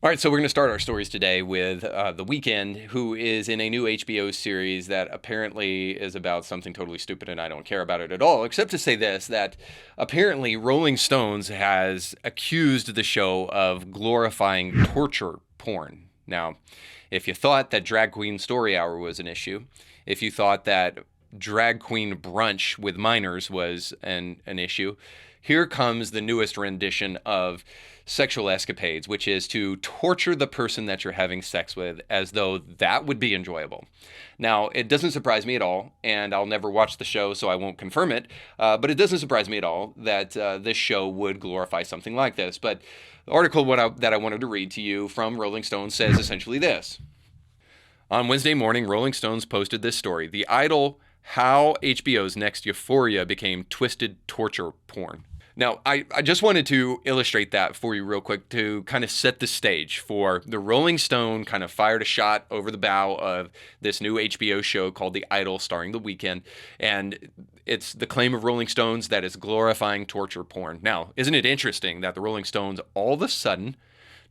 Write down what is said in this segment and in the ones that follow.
All right, so we're going to start our stories today with The Weeknd, who is in a new HBO series that apparently is about something totally stupid, and I don't care about it at all, except to say this, that apparently Rolling Stones has accused the show of glorifying torture porn. Now, if you thought that Drag Queen Story Hour was an issue, if you thought that drag queen brunch with minors was an issue, here comes the newest rendition of sexual escapades, which is to torture the person that you're having sex with as though that would be enjoyable. Now, it doesn't surprise me at all, and I'll never watch the show, so I won't confirm it, but it doesn't surprise me at all that this show would glorify something like this. But the article that I wanted to read to you from Rolling Stone says essentially this. On Wednesday morning, Rolling Stones posted this story: The Idol, How HBO's Next Euphoria Became Twisted Torture Porn. Now, I just wanted to illustrate that for you real quick to kind of set the stage for the Rolling Stone kind of fired a shot over the bow of this new HBO show called The Idol starring The Weeknd. And it's the claim of Rolling Stones that it's glorifying torture porn. Now, isn't it interesting that the Rolling Stones all of a sudden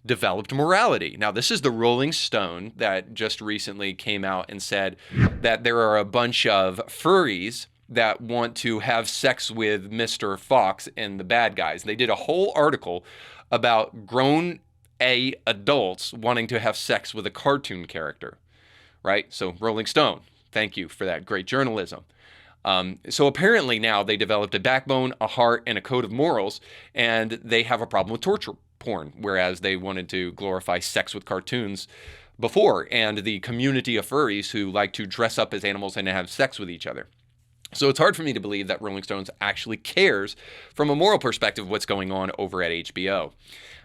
developed morality? Now, this is the Rolling Stone that just recently came out and said that there are a bunch of furries that want to have sex with Mr. Fox and the bad guys. They did a whole article about grown adults wanting to have sex with a cartoon character, right? So Rolling Stone, thank you for that great journalism. So apparently now they developed a backbone, a heart, and a code of morals, and they have a problem with torture porn, whereas they wanted to glorify sex with cartoons before, and the community of furries who like to dress up as animals and have sex with each other. So it's hard for me to believe that Rolling Stones actually cares from a moral perspective what's going on over at HBO.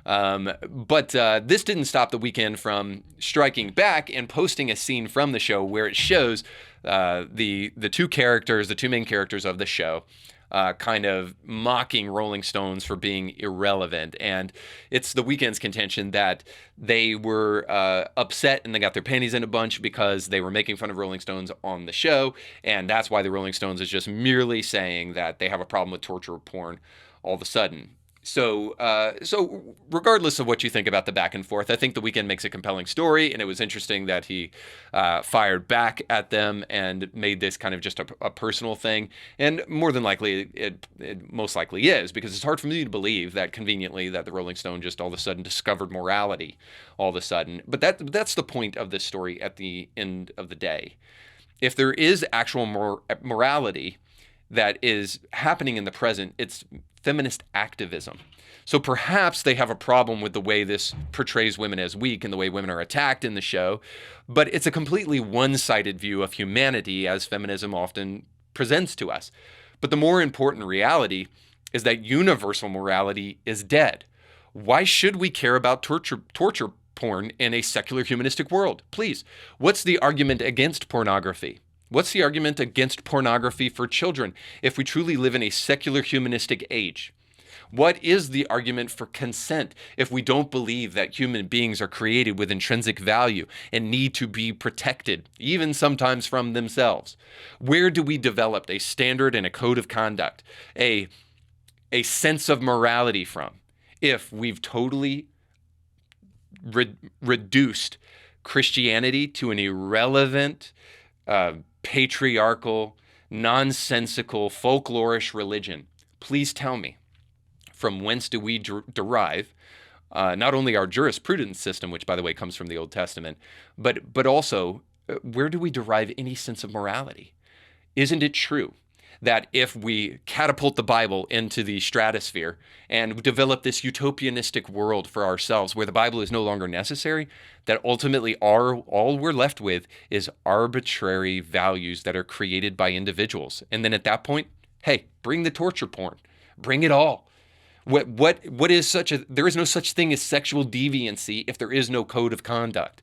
But this didn't stop The Weeknd from striking back and posting a scene from the show where it shows the two main characters of the show kind of mocking Rolling Stones for being irrelevant. And it's The Weeknd's contention that they were upset and they got their panties in a bunch because they were making fun of Rolling Stones on the show. And that's why the Rolling Stones is just merely saying that they have a problem with torture porn all of a sudden. So regardless of what you think about the back and forth, I think The Weeknd makes a compelling story, and it was interesting that he fired back at them and made this kind of just a personal thing. And more than likely, it most likely is, because it's hard for me to believe that conveniently that the Rolling Stone just all of a sudden discovered morality all of a sudden. But that's the point of this story at the end of the day. If there is actual morality that is happening in the present, it's feminist activism. So perhaps they have a problem with the way this portrays women as weak and the way women are attacked in the show, but it's a completely one-sided view of humanity as feminism often presents to us. But the more important reality is that universal morality is dead. Why should we care about torture porn in a secular humanistic world? Please, what's the argument against pornography? What's the argument against pornography for children if we truly live in a secular humanistic age? What is the argument for consent if we don't believe that human beings are created with intrinsic value and need to be protected, even sometimes from themselves? Where do we develop a standard and a code of conduct, a sense of morality from, if we've totally reduced Christianity to an irrelevant, patriarchal, nonsensical, folklorish religion? Please tell me, from whence do we derive not only our jurisprudence system, which, by the way, comes from the Old Testament, but also where do we derive any sense of morality? Isn't it true that if we catapult the Bible into the stratosphere and develop this utopianistic world for ourselves where the Bible is no longer necessary, that ultimately all we're left with is arbitrary values that are created by individuals? And then at that point, hey, bring the torture porn. Bring it all. What is there is no such thing as sexual deviancy if there is no code of conduct.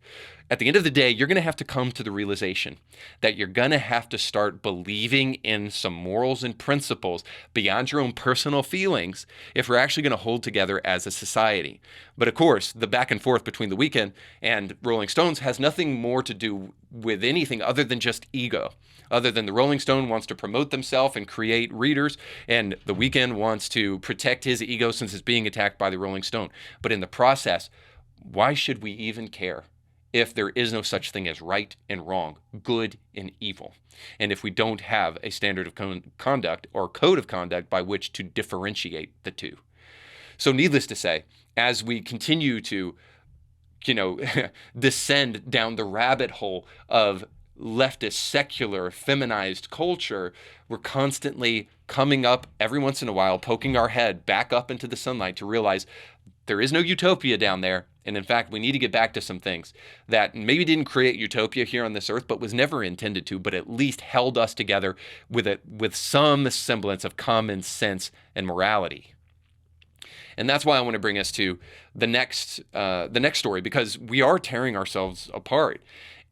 At the end of the day, you're going to have to come to the realization that you're going to have to start believing in some morals and principles beyond your own personal feelings if we're actually going to hold together as a society. But of course, the back and forth between The Weeknd and Rolling Stones has nothing more to do with anything other than just ego. Other than the Rolling Stone wants to promote themselves and create readers, and The Weeknd wants to protect his ego since it's being attacked by the Rolling Stone. But in the process, Why should we even care if there is no such thing as right and wrong, good and evil, and if we don't have a standard of conduct or code of conduct by which to differentiate the two? So needless to say, as we continue to, descend down the rabbit hole of leftist, secular, feminized culture, we're constantly coming up every once in a while, poking our head back up into the sunlight to realize there is no utopia down there. And in fact, we need to get back to some things that maybe didn't create utopia here on this earth, but was never intended to, but at least held us together with some semblance of common sense and morality. And that's why I want to bring us to the next story, because we are tearing ourselves apart.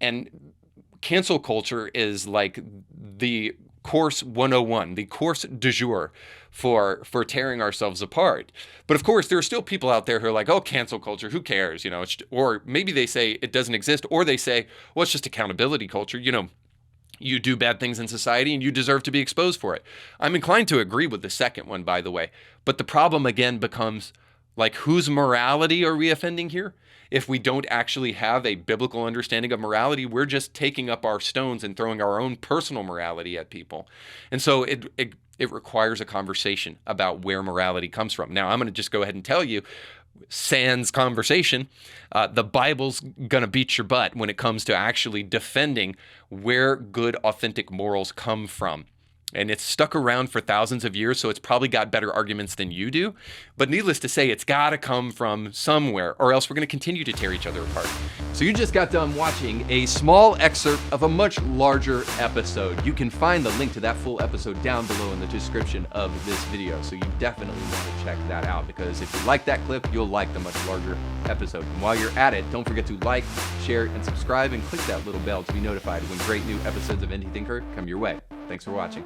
And cancel culture is like the course 101, the course du jour for tearing ourselves apart. But of course, there are still people out there who are like, oh, cancel culture, who cares? Or maybe they say it doesn't exist, or they say, well, it's just accountability culture. You do bad things in society and you deserve to be exposed for it. I'm inclined to agree with the second one, by the way. But the problem again becomes, like, whose morality are we offending here? If we don't actually have a biblical understanding of morality, we're just taking up our stones and throwing our own personal morality at people. And so it requires a conversation about where morality comes from. Now, I'm going to just go ahead and tell you, sans conversation, the Bible's going to beat your butt when it comes to actually defending where good, authentic morals come from. And it's stuck around for thousands of years, so it's probably got better arguments than you do. But needless to say, it's got to come from somewhere, or else we're going to continue to tear each other apart. So you just got done watching a small excerpt of a much larger episode. You can find the link to that full episode down below in the description of this video. So you definitely want to check that out, because if you like that clip, you'll like the much larger episode. And while you're at it, don't forget to like, share, and subscribe, and click that little bell to be notified when great new episodes of Indie Thinker come your way. Thanks for watching.